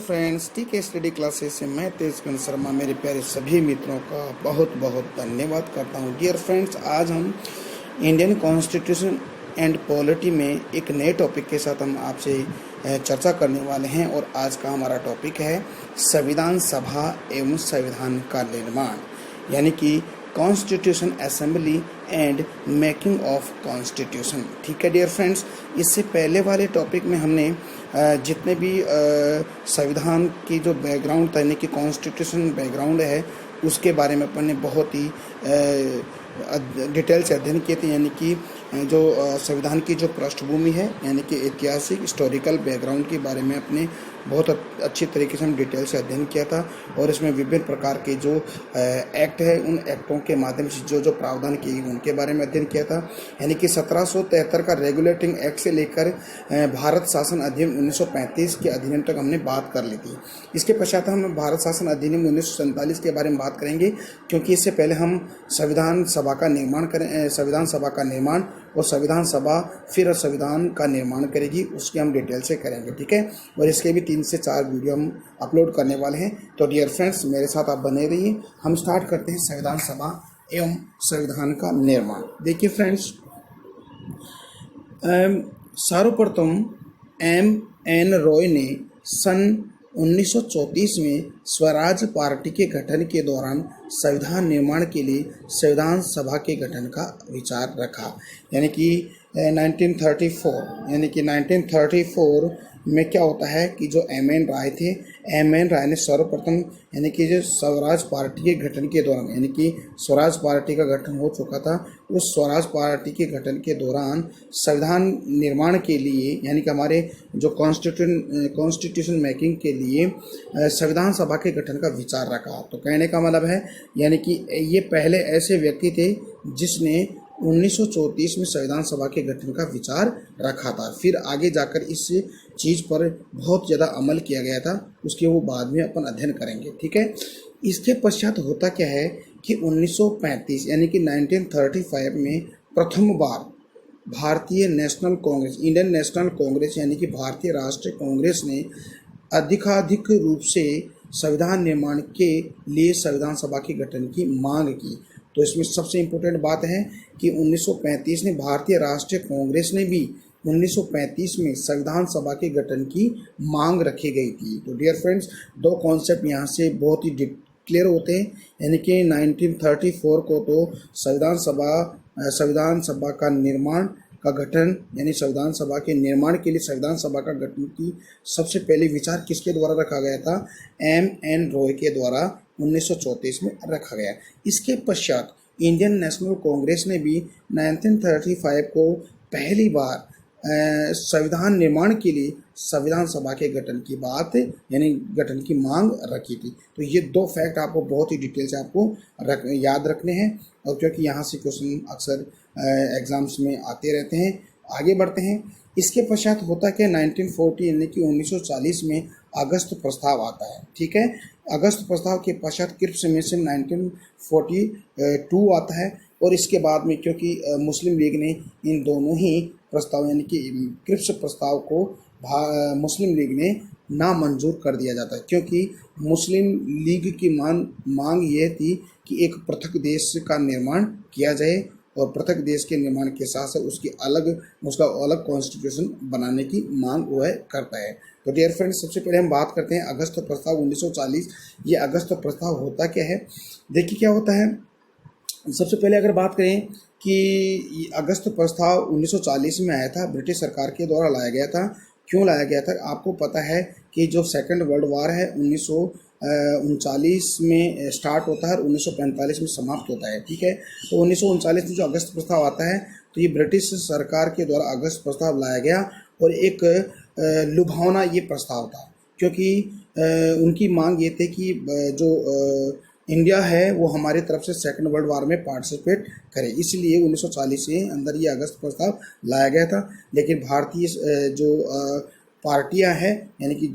Friends, टीके study classes से मैं तेजकन शर्मा मेरे प्यारे सभी मित्रों का बहुत बहुत धन्यवाद करता हूं। डियर फ्रेंड्स, आज हम इंडियन कॉन्स्टिट्यूशन एंड पॉलिटी में एक नए टॉपिक के साथ हम आपसे चर्चा करने वाले हैं। और आज का हमारा टॉपिक है संविधान सभा एवं संविधान का निर्माण, यानी कि constitution assembly and making of constitution. ठीक है डियर फ्रेंड्स, इससे पहले वाले टॉपिक में हमने जितने भी संविधान की जो बैकग्राउंड था, यानी कि कॉन्स्टिट्यूशन बैकग्राउंड है, उसके बारे में अपन ने बहुत ही डिटेल से अध्ययन किए थे। यानी कि जो संविधान की जो पृष्ठभूमि है, यानी कि ऐतिहासिक हिस्टोरिकल बैकग्राउंड के बारे में अपने बहुत अच्छी तरीके से हम डिटेल से अध्ययन किया था। और इसमें विभिन्न प्रकार के जो एक्ट है, उन एक्टों के माध्यम से जो जो प्रावधान किए उनके बारे में अध्ययन किया था। यानी कि 1773 का रेगुलेटिंग एक्ट से लेकर भारत शासन अधिनियम 1935 के अधिनियम तक हमने बात कर ली थी। इसके पश्चात हम भारत शासन अधिनियम 1947 के बारे में बात करेंगे, क्योंकि इससे पहले हम संविधान सभा का निर्माण संविधान सभा का निर्माण और संविधान सभा फिर संविधान का निर्माण करेगी, उसकी हम डिटेल से करेंगे। ठीक है, और इसके भी 3 से 4 वीडियो हम अपलोड करने वाले हैं। तो डियर फ्रेंड्स, मेरे साथ आप बने रहिए। हम स्टार्ट करते हैं संविधान सभा एवं संविधान का निर्माण। देखिए फ्रेंड्स, सर्वप्रथम M.N. रॉय ने सन 1934 में स्वराज पार्टी के गठन के दौरान संविधान निर्माण के लिए संविधान सभा के गठन का विचार रखा। यानी कि 1934 में क्या होता है कि जो M.N. राय थे, M.N. राय ने सर्वप्रथम, यानी कि जो स्वराज पार्टी के गठन के दौरान, यानी कि स्वराज पार्टी का गठन हो चुका था, उस स्वराज पार्टी के गठन के दौरान संविधान निर्माण के लिए, यानी कि हमारे जो कॉन्स्टिट्यूशन मेकिंग के लिए संविधान सभा के गठन का विचार रखा। तो कहने का मतलब है, यानी कि ये पहले ऐसे व्यक्ति थे जिसने 1934 में संविधान सभा के गठन का विचार रखा था। फिर आगे जाकर इस चीज़ पर बहुत ज़्यादा अमल किया गया था, उसके वो बाद में अपन अध्ययन करेंगे। ठीक है, इसके पश्चात होता क्या है कि 1935 यानी कि 1935 में प्रथम बार भारतीय national Congress, Indian national Congress, यानी कि भारतीय राष्ट्रीय कांग्रेस ने अधिकाधिक रूप से संविधान निर्माण के लिए संविधान सभा के गठन की मांग की। तो इसमें सबसे इम्पोर्टेंट बात है कि 1935 में भारतीय राष्ट्रीय कांग्रेस ने भी 1935 में संविधान सभा के गठन की मांग रखी गई थी। तो डियर फ्रेंड्स, 2 कॉन्सेप्ट यहाँ से बहुत ही क्लियर होते हैं। यानी कि 1934 को तो संविधान सभा का निर्माण का गठन, यानी संविधान सभा के निर्माण के लिए संविधान सभा का गठन की सबसे पहले विचार किसके द्वारा रखा गया था? M.N. रॉय के द्वारा 1934 में रखा गया। इसके पश्चात इंडियन नेशनल कांग्रेस ने भी 1935 को पहली बार संविधान निर्माण के लिए संविधान सभा के गठन की बात, यानी गठन की मांग रखी थी। तो ये 2 फैक्ट आपको बहुत ही डिटेल से आपको याद रखने हैं, और क्योंकि यहाँ से क्वेश्चन अक्सर एग्जाम्स में आते रहते हैं। आगे बढ़ते हैं। इसके पश्चात होता क्या, 1940 यानी कि 1940 में अगस्त प्रस्ताव आता है। ठीक है, अगस्त प्रस्ताव के पश्चात क्रिप्स मिशन 1942 आता है। और इसके बाद में क्योंकि मुस्लिम लीग ने इन दोनों ही प्रस्ताव, यानी कि क्रिप्स प्रस्ताव को मुस्लिम लीग ने नामंजूर कर दिया जाता है, क्योंकि मुस्लिम लीग की मांग ये थी कि एक पृथक देश का निर्माण किया जाए, और पृथक देश के निर्माण के साथ साथ उसका अलग कॉन्स्टिट्यूशन बनाने की मांग वह करता है। तो डियर फ्रेंड्स, सबसे पहले हम बात करते हैं अगस्त प्रस्ताव 1940। ये अगस्त प्रस्ताव होता क्या है? देखिए क्या होता है। सबसे पहले अगर बात करें कि अगस्त प्रस्ताव 1940 में आया था, ब्रिटिश सरकार के द्वारा लाया गया था। क्यों लाया गया था? आपको पता है कि जो सेकंड वर्ल्ड वार है 1939 में स्टार्ट होता है और 1945 में समाप्त होता है। ठीक है, तो 1939 में जो अगस्त प्रस्ताव आता है, तो ये ब्रिटिश सरकार के द्वारा अगस्त प्रस्ताव लाया गया। और एक लुभावना ये प्रस्ताव था, क्योंकि उनकी मांग ये थी कि जो इंडिया है वो हमारी तरफ से सेकंड वर्ल्ड वार में पार्टिसिपेट करे, इसलिए 1940 के अंदर ये अगस्त प्रस्ताव लाया गया था। लेकिन भारतीय जो पार्टियां हैं, यानी कि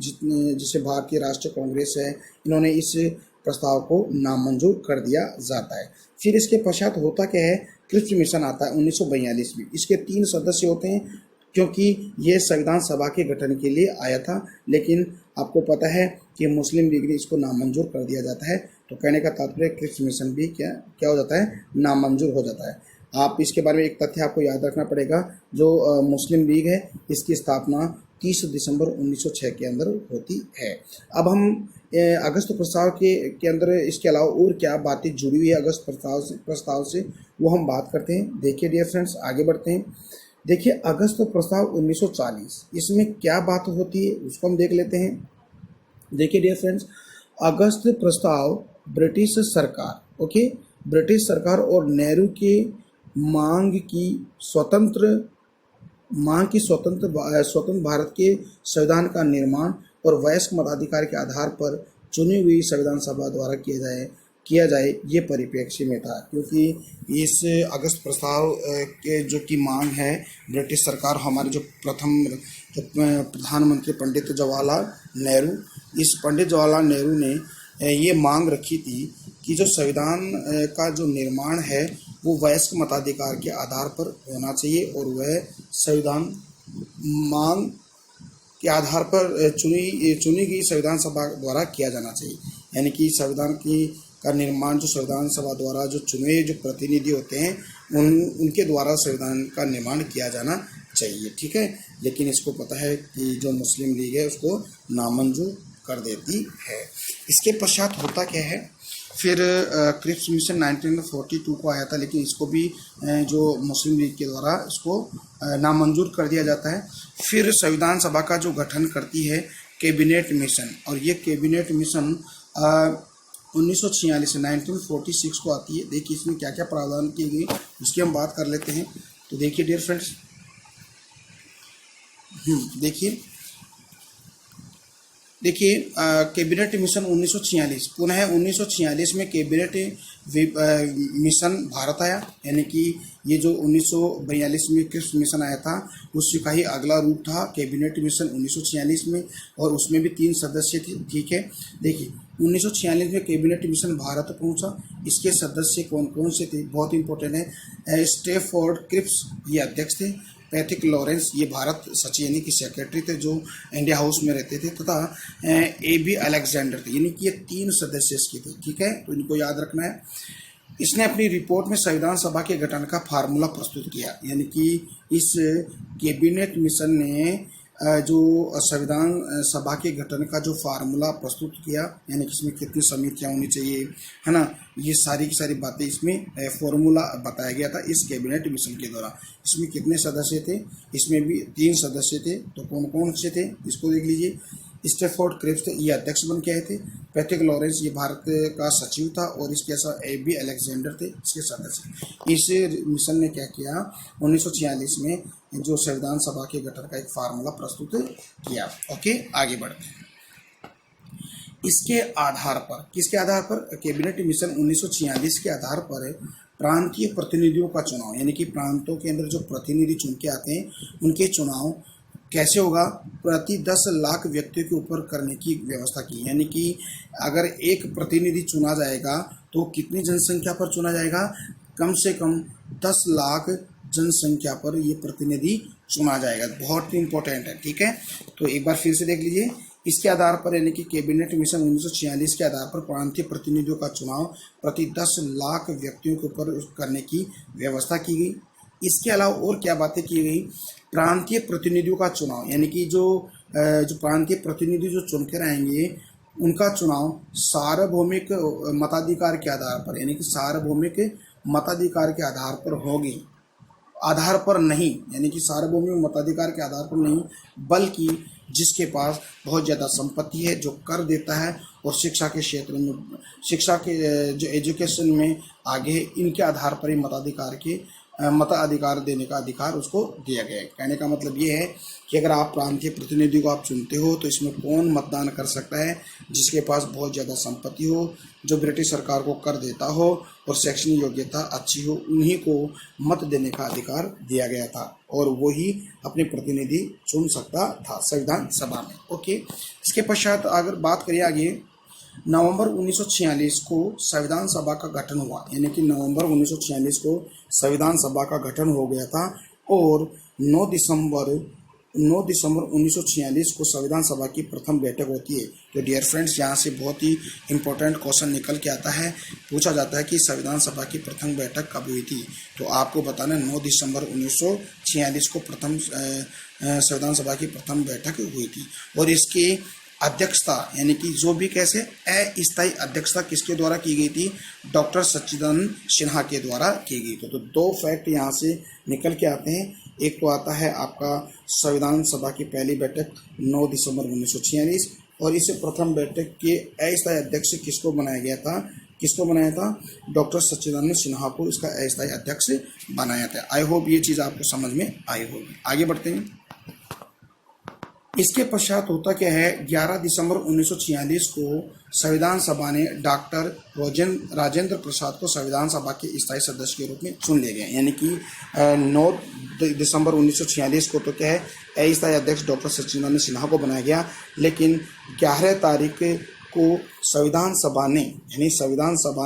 जिसे भारतीय राष्ट्रीय कांग्रेस है, इन्होंने इस प्रस्ताव को नामंजूर कर दिया जाता है। फिर इसके पश्चात होता क्या है, क्रिप्स मिशन आता है 1942 में। इसके 3 सदस्य होते हैं, क्योंकि ये संविधान सभा के गठन के लिए आया था, लेकिन आपको पता है कि मुस्लिम लीग ने इसको नामंजूर कर दिया जाता है। तो कहने का तात्पर्य क्रिप्स मिशन भी क्या हो जाता है, नामंजूर हो जाता है। आप इसके बारे में एक तथ्य आपको याद रखना पड़ेगा, जो मुस्लिम लीग है इसकी स्थापना 30 दिसंबर 1906 के अंदर होती है। अब हम अगस्त प्रस्ताव के अंदर इसके अलावा और क्या बातें जुड़ी हुई है अगस्त प्रस्ताव से वो हम बात करते हैं। देखिए डियर फ्रेंड्स, आगे बढ़ते हैं। देखिए अगस्त प्रस्ताव 1940, इसमें क्या बात होती है उसको हम देख लेते हैं। देखिए डियर फ्रेंड्स, अगस्त प्रस्ताव ब्रिटिश सरकार, ओके, ब्रिटिश सरकार और नेहरू के मांग की स्वतंत्र स्वतंत्र भारत के संविधान का निर्माण और वयस्क मताधिकार के आधार पर चुनी हुई संविधान सभा द्वारा किया जाए ये परिप्रेक्ष्य में था। क्योंकि इस अगस्त प्रस्ताव के जो की मांग है ब्रिटिश सरकार, हमारे जो प्रधानमंत्री पंडित जवाहरलाल नेहरू, इस पंडित जवाहरलाल नेहरू ने ये मांग रखी थी कि जो संविधान का जो निर्माण है वो वयस्क मताधिकार के आधार पर होना चाहिए और वह संविधान मांग के आधार पर चुनी गई संविधान सभा द्वारा किया जाना चाहिए। यानी कि संविधान का निर्माण जो संविधान सभा द्वारा जो चुने जो प्रतिनिधि होते हैं उनके द्वारा संविधान का निर्माण किया जाना चाहिए, ठीक है। लेकिन इसको पता है कि जो मुस्लिम लीग है उसको नामंजूर कर देती है। इसके पश्चात होता क्या है, फिर क्रिप्स मिशन 1942 को आया था, लेकिन इसको भी जो मुस्लिम लीग के द्वारा इसको नामंजूर कर दिया जाता है। फिर संविधान सभा का जो गठन करती है कैबिनेट मिशन, और ये कैबिनेट मिशन 1946 से 1946 को आती है। देखिए इसमें क्या क्या प्रावधान किए गए उसकी हम बात कर लेते हैं। तो देखिए डियर फ्रेंड्स, देखिए कैबिनेट मिशन 1946, पुनः 1946 में कैबिनेट मिशन भारत आया। यानी कि ये जो 1942 में क्रिप्स मिशन आया था उसका का ही अगला रूप था कैबिनेट मिशन 1946 में, और उसमें भी 3 सदस्य थे, ठीक है। देखिए 1946 में कैबिनेट मिशन भारत पहुंचा। इसके सदस्य कौन कौन से थे, बहुत इंपॉर्टेंट है। स्टैफोर्ड क्रिप्स ये अध्यक्ष थे, पैट्रिक लॉरेंस ये भारत सचिव यानी कि सेक्रेटरी थे जो इंडिया हाउस में रहते थे, तथा AB अलेक्जेंडर थे। यानी कि ये 3 सदस्य इसके थे, ठीक है। तो इनको याद रखना है। इसने अपनी रिपोर्ट में संविधान सभा के गठन का फार्मूला प्रस्तुत किया। यानी कि इस कैबिनेट मिशन ने जो संविधान सभा के गठन का जो फार्मूला प्रस्तुत किया, यानी कि इसमें कितनी समितियां होनी चाहिए, है ना, ये सारी की सारी बातें इसमें फॉर्मूला बताया गया था इस कैबिनेट मिशन के द्वारा। इसमें कितने सदस्य थे, इसमें भी 3 सदस्य थे। तो कौन कौन से थे इसको देख लीजिए। स्टैफोर्ड क्रिप्स थे, ये अध्यक्ष बन के आए थे। पैट्रिक लॉरेंस ये भारत का सचिव था, और इसके साथ AB अलेक्जेंडर थे इसके सदस्य। इस मिशन ने क्या किया, 1946 में जो संविधान सभा के गठन का एक फार्मूला प्रस्तुत किया। ओके, आगे बढ़ते हैं। इसके आधार पर, किसके आधार पर, कैबिनेट मिशन 1946 के आधार पर प्रांतीय प्रतिनिधियों का चुनाव, यानी कि प्रांतों के अंदर जो प्रतिनिधि चुन के आते हैं उनके चुनाव कैसे होगा, प्रति 10 लाख व्यक्तियों के ऊपर करने की व्यवस्था की। यानी कि अगर एक प्रतिनिधि चुना जाएगा तो कितनी जनसंख्या पर चुना जाएगा, कम से कम 10 लाख जनसंख्या पर ये प्रतिनिधि चुना जाएगा। बहुत इंपॉर्टेंट है, ठीक है। तो एक बार फिर से देख लीजिए। इसके आधार पर, यानी कि कैबिनेट मिशन 1946 के आधार पर प्रांतीय प्रतिनिधियों का चुनाव प्रति 10 लाख व्यक्तियों के ऊपर करने की व्यवस्था की गई। इसके अलावा और क्या बातें की गई, प्रांतीय प्रतिनिधियों का चुनाव, यानी कि जो प्रांतीय प्रतिनिधि जो चुनकर आएंगे उनका चुनाव सार्वभौमिक मताधिकार के आधार पर, यानी कि सार्वभौमिक मताधिकार के आधार पर होगी, आधार पर नहीं, यानी कि सार्वभौमिक मताधिकार के आधार पर नहीं, बल्कि जिसके पास बहुत ज़्यादा संपत्ति है, जो कर देता है और शिक्षा के क्षेत्र में, शिक्षा के जो एजुकेशन में आगे, इनके आधार पर ही मताधिकार देने का अधिकार उसको दिया गया है। कहने का मतलब ये है कि अगर आप प्रांतीय प्रतिनिधि को आप चुनते हो तो इसमें कौन मतदान कर सकता है, जिसके पास बहुत ज़्यादा संपत्ति हो, जो ब्रिटिश सरकार को कर देता हो और शैक्षणिक योग्यता अच्छी हो, उन्हीं को मत देने का अधिकार दिया गया था, और वो ही अपने प्रतिनिधि चुन सकता था संविधान सभा में। ओके, इसके पश्चात अगर बात करिए आगे, नवंबर 1946 को संविधान सभा का गठन हुआ। यानी कि नवंबर 1946 को संविधान सभा का गठन हो गया था, और 9 दिसंबर 9 दिसंबर 1946 को संविधान सभा की प्रथम बैठक होती है। तो डियर फ्रेंड्स, यहाँ से बहुत ही इंपॉर्टेंट क्वेश्चन निकल के आता है, पूछा जाता है कि संविधान सभा की प्रथम बैठक कब हुई थी। तो आपको बताना 9 दिसंबर 1946 को संविधान सभा की प्रथम बैठक हुई थी। और इसकी अध्यक्षता यानी कि जो भी कैसे अस्थायी अध्यक्षता किसके द्वारा की गई थी, डॉक्टर सच्चिदानंद सिन्हा के द्वारा की गई थी। तो दो फैक्ट यहाँ से निकल के आते हैं। एक तो आता है आपका संविधान सभा की पहली बैठक 9 दिसंबर 1946, और इसे प्रथम बैठक के अस्थायी अध्यक्ष किसको बनाया था, डॉक्टर सच्चिदानंद सिन्हा को इसका अस्थायी अध्यक्ष बनाया था। आई होप ये चीज़ आपको समझ में आई होगी। आगे बढ़ते हैं। इसके पश्चात होता क्या है, 11 दिसंबर 1946 को संविधान सभा ने डॉक्टर राजेंद्र प्रसाद को संविधान सभा के स्थायी सदस्य के रूप में चुन लिया गया। यानी कि 9 दिसंबर 1946 को तो क्या है, अस्थायी अध्यक्ष डॉक्टर सच्चिदानंद सिन्हा को बनाया गया, लेकिन 11 तारीख को संविधान सभा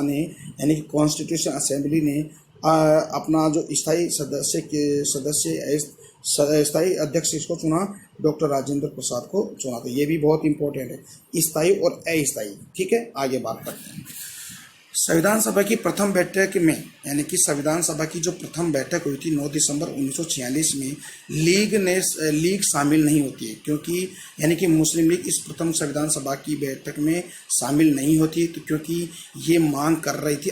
ने यानी कि कॉन्स्टिट्यूशन असेंबली ने अपना जो स्थायी अध्यक्ष इसको चुना, डॉक्टर राजेंद्र प्रसाद को चुना। तो ये भी बहुत इंपॉर्टेंट है, स्थायी और अस्थायी। ठीक है, आगे बात करते हैं। संविधान सभा की प्रथम बैठक में यानी कि संविधान सभा की जो प्रथम बैठक हुई थी 9 दिसंबर 1946 में, लीग शामिल नहीं होती है, क्योंकि यानी कि मुस्लिम लीग इस प्रथम संविधान सभा की बैठक में शामिल नहीं होती, तो क्योंकि ये मांग कर रही थी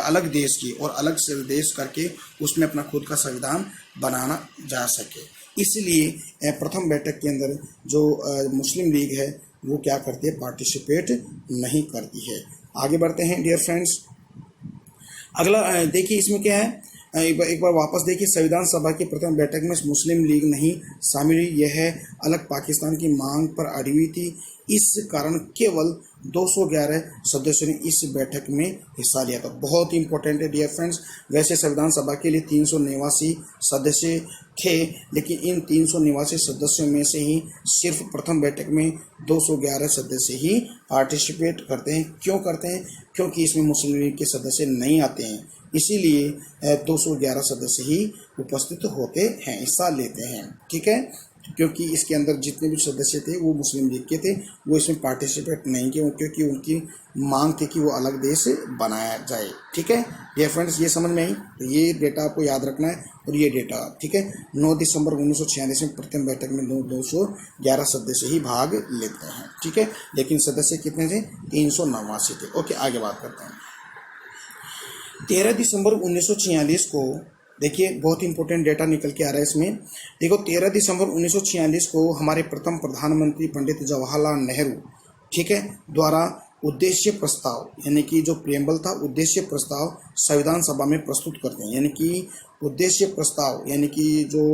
अलग देश की, और अलग से देश करके उसमें अपना खुद का संविधान बनाना जा सके। इसलिए प्रथम बैठक के अंदर जो मुस्लिम लीग है वो क्या करती है, पार्टिसिपेट नहीं करती है। आगे बढ़ते हैं डियर फ्रेंड्स। अगला देखिए इसमें क्या है, एक बार वापस देखिए, संविधान सभा की प्रथम बैठक में मुस्लिम लीग नहीं शामिल हुई। यह अलग पाकिस्तान की मांग पर अड़ी हुई थी। इस कारण केवल 211 सदस्यों ने इस बैठक में हिस्सा लिया था। बहुत इंपॉर्टेंट है डियर फ्रेंड्स। वैसे संविधान सभा के लिए 389 सदस्य थे, लेकिन इन 389 सदस्यों में से ही सिर्फ प्रथम बैठक में 211 सदस्य ही पार्टिसिपेट करते हैं। क्यों करते हैं? क्योंकि इसमें मुस्लिम लीग के सदस्य नहीं आते हैं, इसीलिए 211 सदस्य ही उपस्थित होते हैं, हिस्सा लेते हैं। ठीक है, क्योंकि इसके अंदर जितने भी सदस्य थे वो मुस्लिम लीग के थे, वो इसमें पार्टिसिपेट नहीं किए, क्योंकि उनकी मांग थी कि वो अलग देश बनाया जाए। ठीक है डियर फ्रेंड्स, ये समझ में आई। तो ये डेटा आपको याद रखना है, और ये डेटा ठीक है 9 दिसंबर 1946 में प्रथम बैठक में 211 सदस्य ही भाग लेते हैं। ठीक है, लेकिन सदस्य कितने थे? 389 थे। ओके, आगे बात करते हैं। 13 दिसंबर 1946 को देखिए, बहुत इंपॉर्टेंट डेटा निकल के आ रहा है इसमें। देखो, 13 दिसंबर 1946 को हमारे प्रथम प्रधानमंत्री पंडित जवाहरलाल नेहरू, ठीक है, द्वारा उद्देश्य प्रस्ताव यानी कि जो प्रियम्बल था, उद्देश्य प्रस्ताव संविधान सभा में प्रस्तुत करते हैं। यानी कि उद्देश्य प्रस्ताव यानी कि जो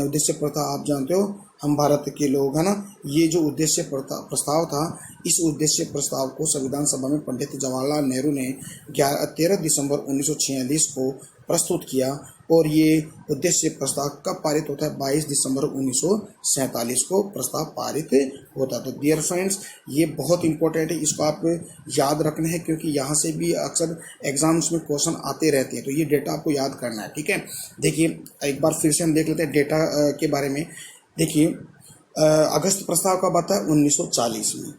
उद्देश्य प्रस्ताव आप जानते हो, हम भारत के लोग है ना, ये जो उद्देश्य प्रस्ताव था, इस उद्देश्य प्रस्ताव को संविधान सभा में पंडित जवाहरलाल नेहरू ने 13 दिसंबर 1946 को प्रस्तुत किया, और ये उद्देश्य प्रस्ताव कब पारित होता है? 22 दिसंबर 1947 को प्रस्ताव पारित होता है। तो डियर फ्रेंड्स, ये बहुत इंपॉर्टेंट है, इसको आप याद रखना है, क्योंकि यहाँ से भी अक्सर एग्जाम्स में क्वेश्चन आते रहते हैं। तो ये डेटा आपको याद करना है। ठीक है, देखिए एक बार फिर से हम देख लेते हैं डेटा के बारे में। देखिए, अगस्त प्रस्ताव कब आता है? 1940 में।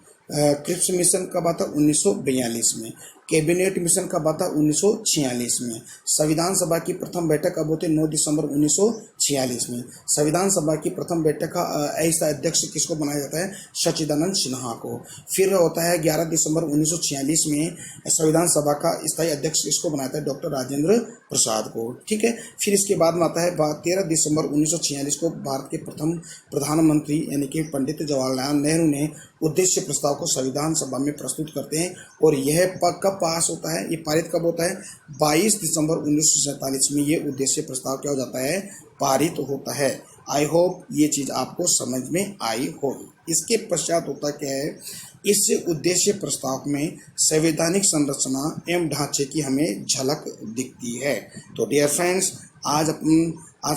क्रिप्स मिशन कब आता है? 1942 में। कैबिनेट मिशन कब आता है? 1946 में। संविधान सभा की प्रथम बैठक कब होती है? 9 दिसंबर 1946 में। संविधान सभा की प्रथम बैठक का अस्थायी अध्यक्ष किसको बनाया जाता है? सच्चिदानंद सिन्हा को। फिर होता है 11 दिसंबर 1946 में संविधान सभा का स्थायी अध्यक्ष किसको बनाया है? डॉक्टर राजेंद्र प्रसाद को। ठीक है, फिर इसके बाद में आता है 13 दिसंबर 1946 को भारत के प्रथम प्रधानमंत्री यानी कि पंडित जवाहरलाल नेहरू ने उद्देश्य प्रस्ताव को संविधान सभा में प्रस्तुत करते हैं, और यह कब पास होता है? ये पारित कब होता है? 22 दिसंबर 1947 में ये उद्देश्य प्रस्ताव क्या हो जाता है? पारित होता है। आई होप ये चीज़ आपको समझ में आई होगी। इसके पश्चात होता क्या है? इस उद्देश्य प्रस्ताव में संवैधानिक संरचना एवं ढांचे की हमें झलक दिखती है। तो डियर फ्रेंड्स, आज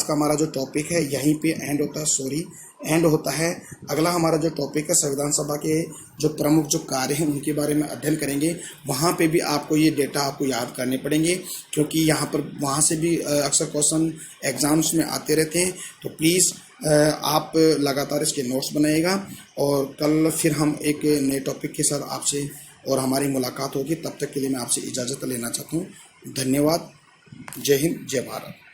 का हमारा जो टॉपिक है यहीं पे एंड होता है। सॉरी, एंड होता है। अगला हमारा जो टॉपिक है संविधान सभा के जो प्रमुख जो कार्य हैं उनके बारे में अध्ययन करेंगे। वहाँ पे भी आपको ये डेटा आपको याद करने पड़ेंगे, क्योंकि यहाँ पर वहाँ से भी अक्सर क्वेश्चन एग्जाम्स में आते रहते हैं। तो प्लीज़ आप लगातार इसके नोट्स बनाइएगा, और कल फिर हम एक नए टॉपिक के साथ आपसे और हमारी मुलाकात होगी। तब तक के लिए मैं आपसे इजाज़त लेना चाहता हूँ। धन्यवाद। जय हिंद, जय भारत।